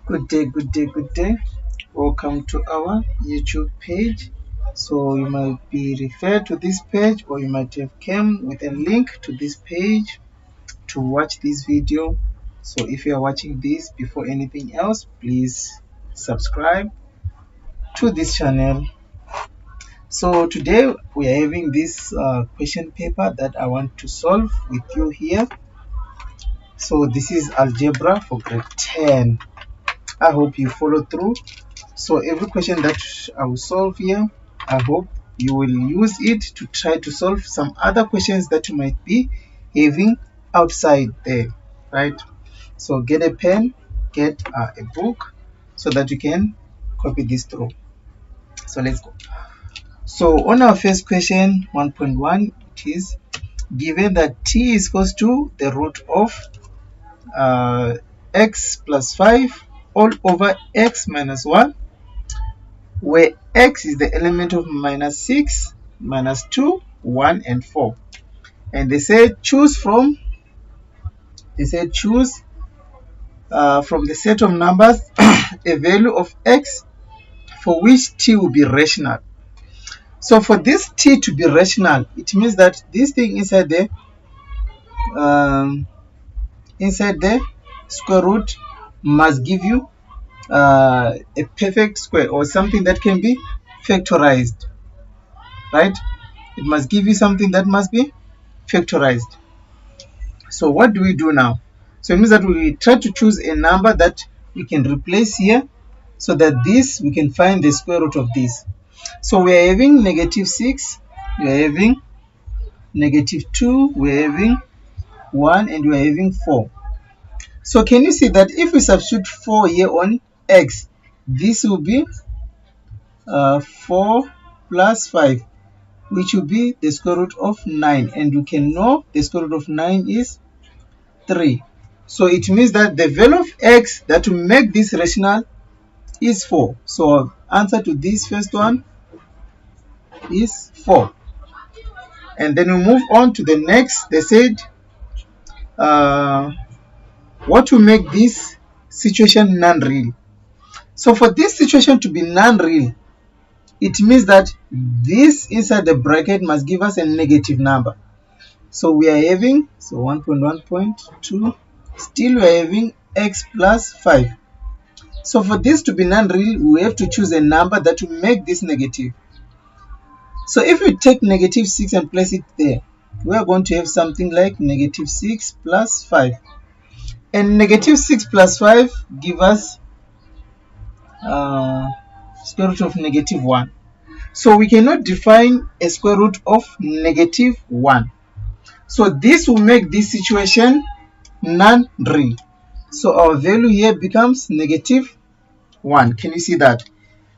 Good day, good day, good day. Welcome to our YouTube page. So you might be referred to this page, or you might have came with a link to this page to watch this video. So if you are watching this before anything else, please subscribe to this channel. So today we are having this question paper that I want to solve with you here. So this is algebra for grade 10. I hope you follow through. So every question that I will solve here, I hope you will use it to try to solve some other questions that you might be having outside there, right? So get a pen, get a book so that you can copy this through. So let's go. So on our first question 1.1, it is given that t is equals to the root of x plus 5 all over x minus 1, where x is the element of minus 6, minus 2, 1, and 4. And they said choose from the set of numbers a value of x for which t will be rational. So for this t to be rational, it means that this thing inside the square root must give you a perfect square, or something that can be factorized, right? It must give you something that must be factorized. So what do we do now? So it means that we try to choose a number that we can replace here, so that this we can find the square root of this. So we are having negative 6, we are having negative 2, we are having 1, and we are having 4. So can you see that if we substitute 4 here on x, this will be 4 plus 5, which will be the square root of 9, and we can know the square root of 9 is 3. So it means that the value of x that will make this rational is 4. So answer to this first one is 4. And then we move on to the next. They said what will make this situation non-real. So for this situation to be non-real, it means that this inside the bracket must give us a negative number. So we are having 1.1.2, still we are having x plus 5. So for this to be non-real, we have to choose a number that will make this negative. So if we take negative 6 and place it there, we are going to have something like negative 6 plus 5. And negative 6 plus 5 give us square root of negative 1. So we cannot define a square root of negative 1. So this will make this situation non-real. So our value here becomes negative 1. Can you see that?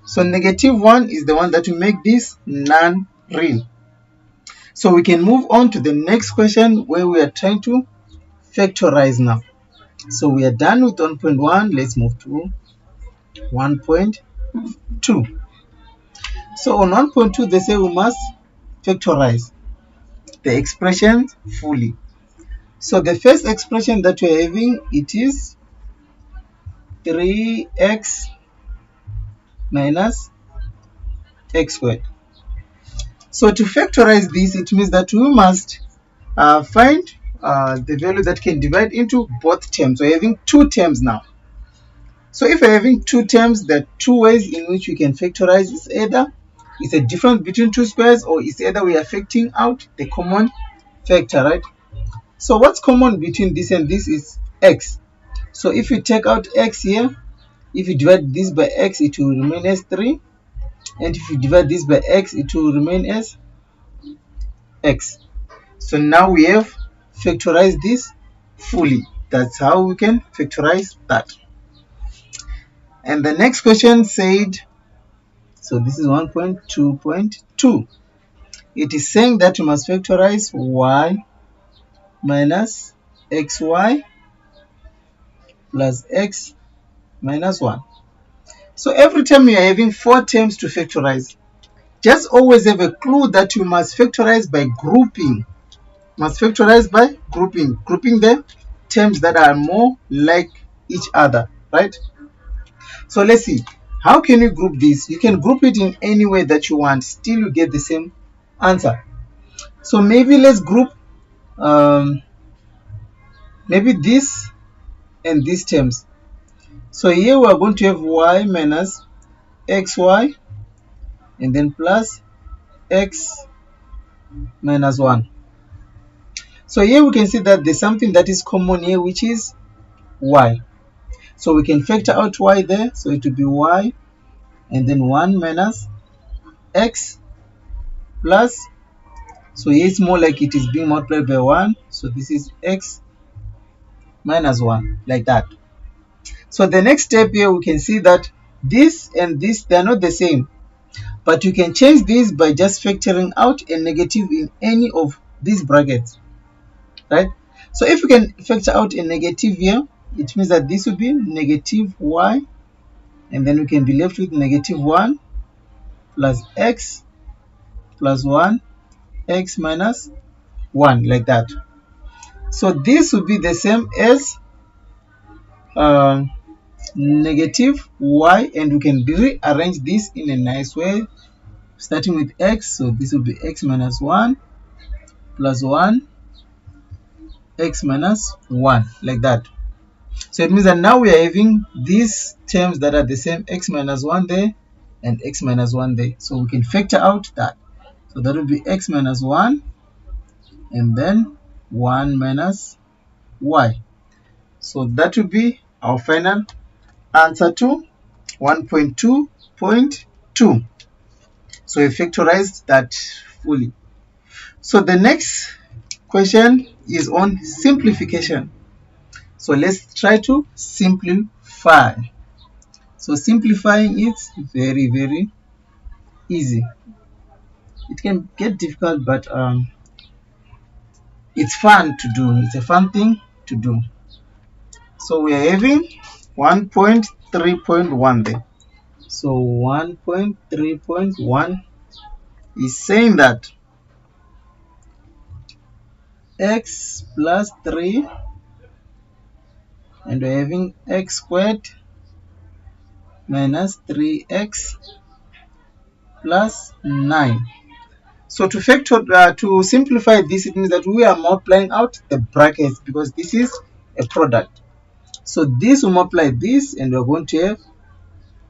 So negative 1 is the one that will make this non-real. So we can move on to the next question, where we are trying to factorize now. So we are done with 1.1. Let's move to 1.2. So on 1.2, they say we must factorize the expression fully. So the first expression that we are having, it is 3x minus x squared. So to factorize this, it means that we must find the value that can divide into both terms. So we're having two terms now. So if we're having two terms, there are two ways in which we can factorize. It's either it's a difference between two squares, or it's either we are factoring out the common factor, right? So what's common between this and this is x. So if you take out x here, if you divide this by x, it will remain as 3. And if you divide this by x, it will remain as x. So now we have factorized this fully. That's how we can factorize that. And the next question said, so this is 1.2.2. It is saying that you must factorize y minus xy plus x minus 1. So every time you are having 4 terms to factorize, just always have a clue that you must factorize by grouping. Grouping the terms that are more like each other, right? So let's see, how can you group this? You can group it in any way that you want, still you get the same answer. So maybe let's group maybe this and these terms. So here we are going to have y minus xy and then plus x minus 1. So here we can see that there's something that is common here, which is y. So we can factor out y there, so it will be y and then 1 minus x plus, so here it's more like it is being multiplied by 1, so this is x minus 1, like that. So the next step here, we can see that this and this, they are not the same, but you can change this by just factoring out a negative in any of these brackets, right? So if you can factor out a negative here, it means that this will be negative y, and then we can be left with negative 1 plus x plus 1 x minus 1, like that. So this will be the same as negative y, and we can rearrange this in a nice way, starting with x. So this will be x minus 1 plus 1 x minus 1, like that. So it means that now we are having these terms that are the same, x minus 1 there and x minus 1 there. So we can factor out that. So that will be x minus 1 and then 1 minus y. So that will be our final answer to 1.2.2. So we factorized that fully. So the next question is on simplification. So let's try to simplify. So simplifying is very, very easy. It can get difficult, but it's fun to do. It's a fun thing to do. So we are having 1.3.1 there. So 1.3.1 is saying that x plus 3, and we're having x squared minus 3x plus 9. So to simplify this, it means that we are multiplying out the brackets because this is a product. So this will multiply this, and we're going to have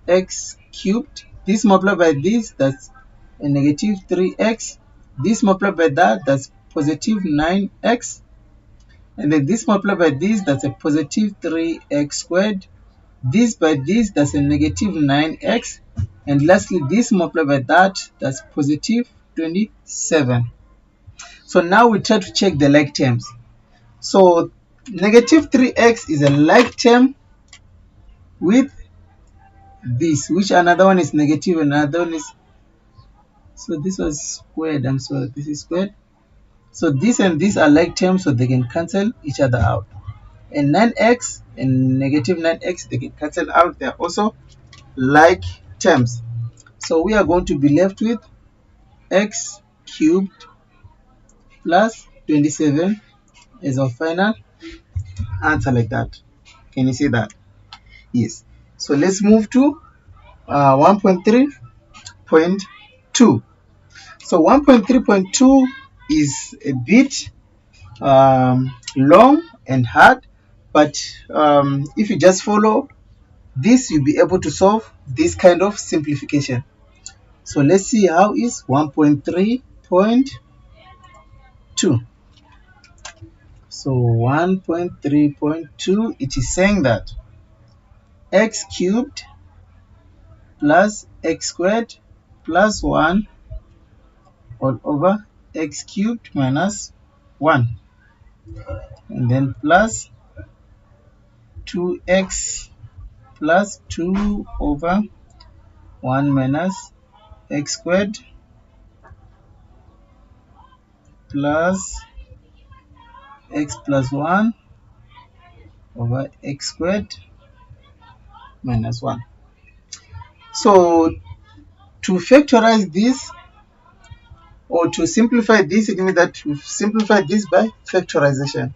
x cubed. This multiplied by this, that's a negative 3x. This multiplied by that, that's positive 9x. And then this multiplied by this, that's a positive 3x squared. This by this, that's a negative 9x. And lastly, this multiplied by that, that's positive 27. So now we try to check the like terms. So negative 3x is a like term with this, which another one is negative, another one is, so this was squared, I'm sorry, this is squared. So this and this are like terms, so they can cancel each other out. And 9x and negative 9x, they can cancel out. They are also like terms. So we are going to be left with x cubed plus 27 as our final answer, like that. Can you see that? Yes. So let's move to 1.3.2. So 1.3.2 is a bit long and hard, but if you just follow this, you'll be able to solve this kind of simplification. So let's see how is 1.3.2. So 1.3.2, it is saying that x cubed plus x squared plus 1 all over x cubed minus 1, and then plus 2x plus 2 over 1 minus x squared plus x plus 1 over x squared minus 1. So to factorize this, or to simplify this, it means that we've simplified this by factorization.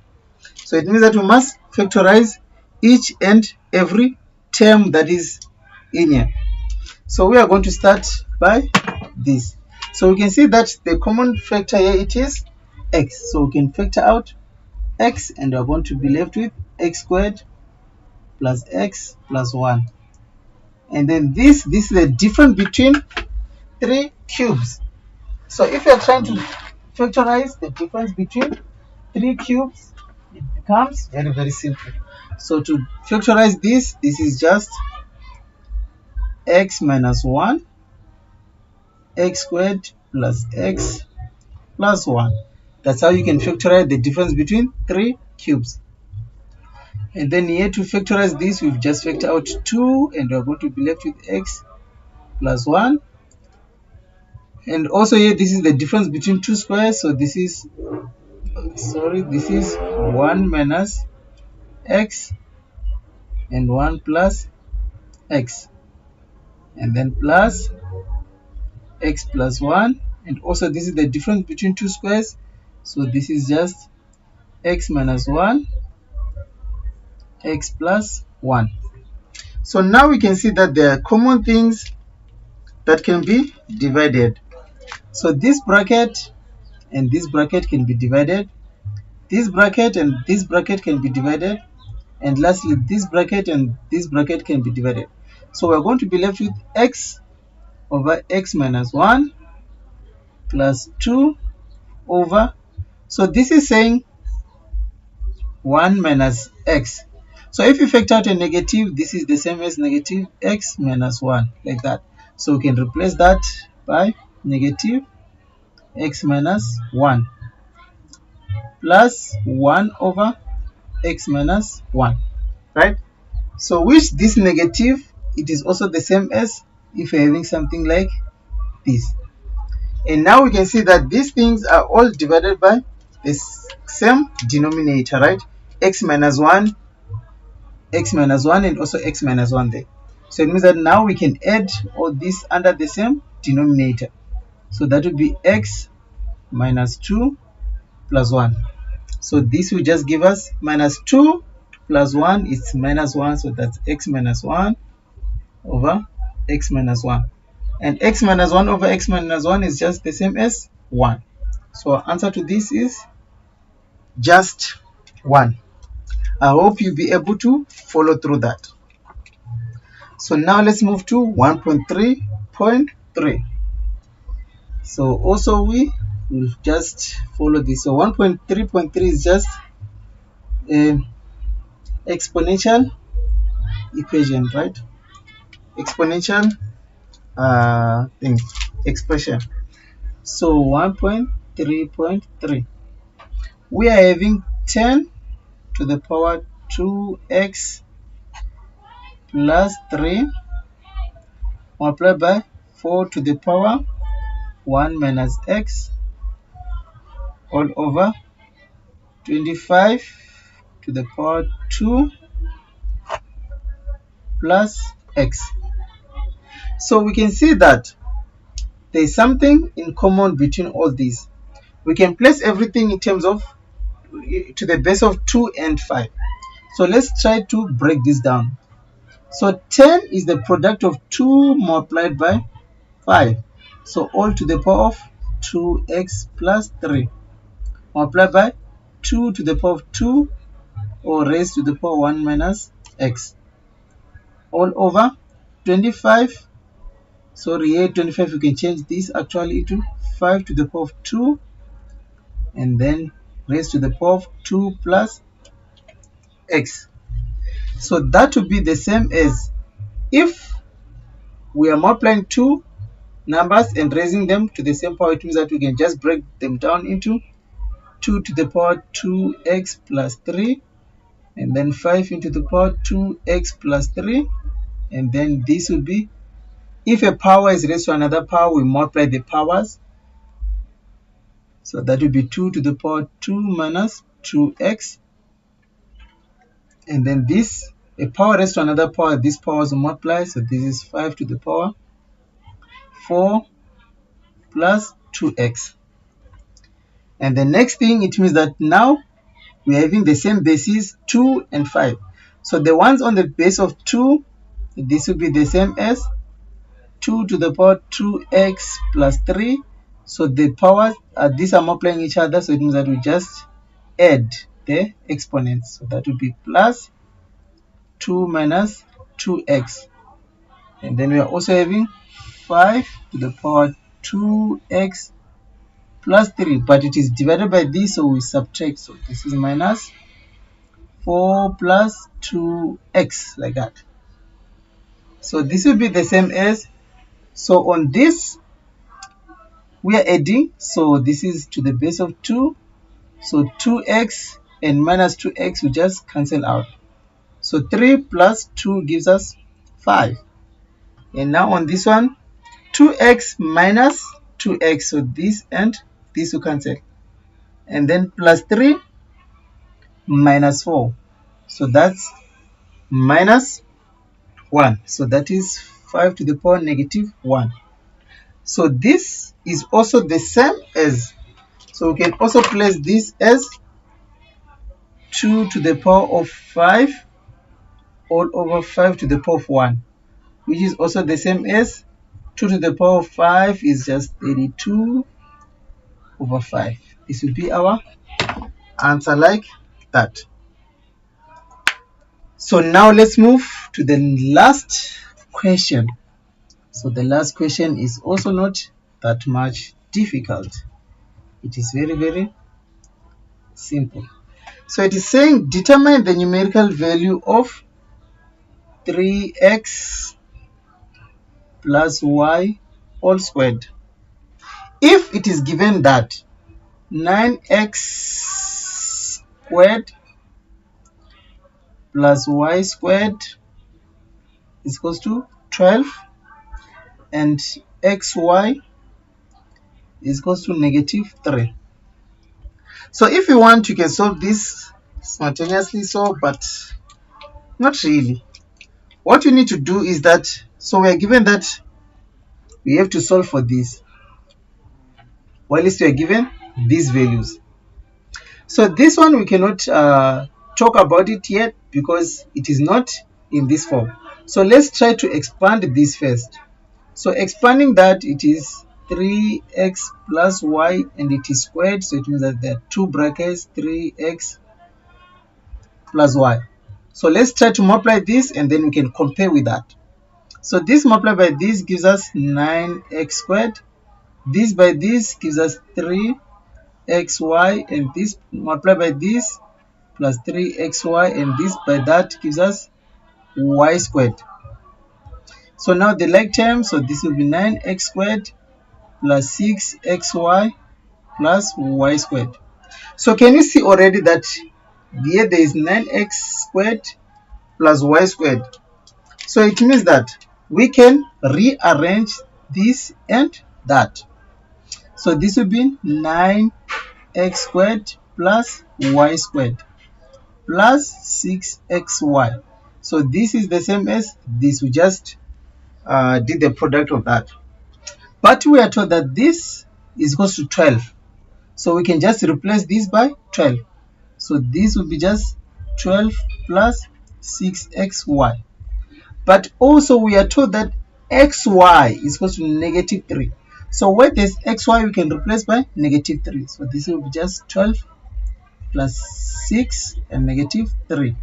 So it means that we must factorize each and every term that is in here. So we are going to start by this. So we can see that the common factor here, it is x. So we can factor out x, and we are going to be left with x squared plus x plus 1. And then this is the difference between 3 cubes. So if you are trying to factorize the difference between 3 cubes, it becomes very, very simple. So to factorize this is just x minus 1, x squared plus x plus 1. That's how you can factorize the difference between 3 cubes. And then here to factorize this, we've just factored out 2, and we're going to be left with x plus 1. And also here, this is the difference between 2 squares. So this is, this is 1 minus x and 1 plus x. And then plus x plus 1. And also this is the difference between 2 squares. So this is just x minus 1, x plus 1. So now we can see that there are common things that can be divided. So this bracket and this bracket can be divided. This bracket and this bracket can be divided. And lastly, this bracket and this bracket can be divided. So we're going to be left with x over x minus 1 plus 2 over, so this is saying 1 minus x. So if you factor out a negative, this is the same as negative x minus 1, like that. So we can replace that by negative x minus 1 plus 1 over x minus 1, right? So which this negative, it is also the same as if you're having something like this. And now we can see that these things are all divided by the same denominator, right? X minus 1, and also x minus 1 there. So it means that now we can add all this under the same denominator. So that would be x minus 2 plus 1. So this will just give us minus 2 plus 1 is minus 1. So that's x minus 1 over x minus 1. And x minus 1 over x minus 1 is just the same as 1. So our answer to this is just 1. I hope you'll be able to follow through that. So now let's move to 1.3.3. So also we will just follow this. So 1.3.3 is just exponential equation, right? Exponential expression. So 1.3.3, we are having 10 to the power 2x plus 3 multiplied by 4 to the power 1 minus x all over 25 to the power 2 plus x. So we can see that there is something in common between all these. We can place everything in terms of to the base of 2 and 5. So let's try to break this down. So 10 is the product of 2 multiplied by 5. So all to the power of 2x plus 3 multiplied by 2 to the power of 2 or raised to the power 1 minus x all over 25. Sorry, here 25, you can change this actually into 5 to the power of 2 and then raised to the power of 2 plus x. So that would be the same as if we are multiplying two numbers and raising them to the same power. It means that we can just break them down into 2 to the power 2x plus 3 and then 5 into the power 2x plus 3, and then this would be, if a power is raised to another power, we multiply the powers. So that would be 2 to the power 2 minus 2x, and then this, a power raised to another power, these powers will multiply. So this is 5 to the power 4 plus 2x. And the next thing, it means that now we are having the same bases 2 and 5. So the ones on the base of 2, this will be the same as 2 to the power 2x plus 3. So the powers, these are multiplying each other, so it means that we just add the exponents. So that would be plus 2 minus 2x. And then we are also having 5 to the power 2x plus 3, but it is divided by this, so we subtract. So this is minus 4 plus 2x, like that. So this will be the same as, so on this we are adding, so this is to the base of 2, so 2x and minus 2x will just cancel out. So 3 plus 2 gives us 5. And now on this one, 2x minus 2x, so this and this will cancel. And then plus 3 minus 4, so that's minus 1. So that is 5 to the power negative 1. So this is also the same as, so we can also place this as 2 to the power of 5 all over 5 to the power of 1, which is also the same as 2 to the power of 5 is just 32 over 5. This will be our answer, like that. So now let's move to the last question. So the last question is also not that much difficult. It is very, very simple. So it is saying determine the numerical value of 3x plus y all squared if it is given that 9x squared plus y squared is equals to 12 and xy is equals to negative 3. So if you want, you can solve this spontaneously, but not really. What you need to do is that, so we are given that we have to solve for this, while we are given these values. So this one we cannot talk about it yet because it is not in this form. So let's try to expand this first. So expanding that, it is 3x plus y and it is squared, so it means that there are two brackets, 3x plus y. So let's try to multiply this and then we can compare with that. So this multiplied by this gives us 9x squared. This by this gives us 3xy, and this multiplied by this plus 3xy, and this by that gives us y squared. So now the like term, so this will be 9x squared plus 6xy plus y squared. So can you see already that here there is 9x squared plus y squared? So it means that we can rearrange this and that. So this will be 9x squared plus y squared plus 6xy. So this is the same as this. We just did the product of that. But we are told that this is equal to 12. So we can just replace this by 12. So this will be just 12 plus 6xy. But also we are told that xy is equal to negative 3. So where there's xy, we can replace by negative 3. So this will be just 12 plus 6 and negative 3.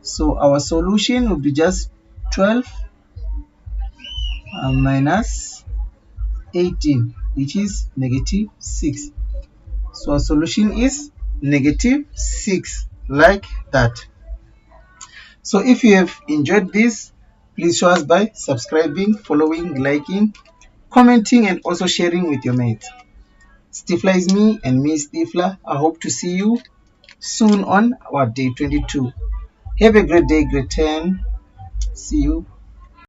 So our solution will be just 12 minus 18, which is negative 6. So our solution is negative 6, like that. So if you have enjoyed this, please show us by subscribing, following, liking, commenting, and also sharing with your mates. Stifler is me and me Stifler. I hope to see you soon on our day 22. Have a great day, great time. See you.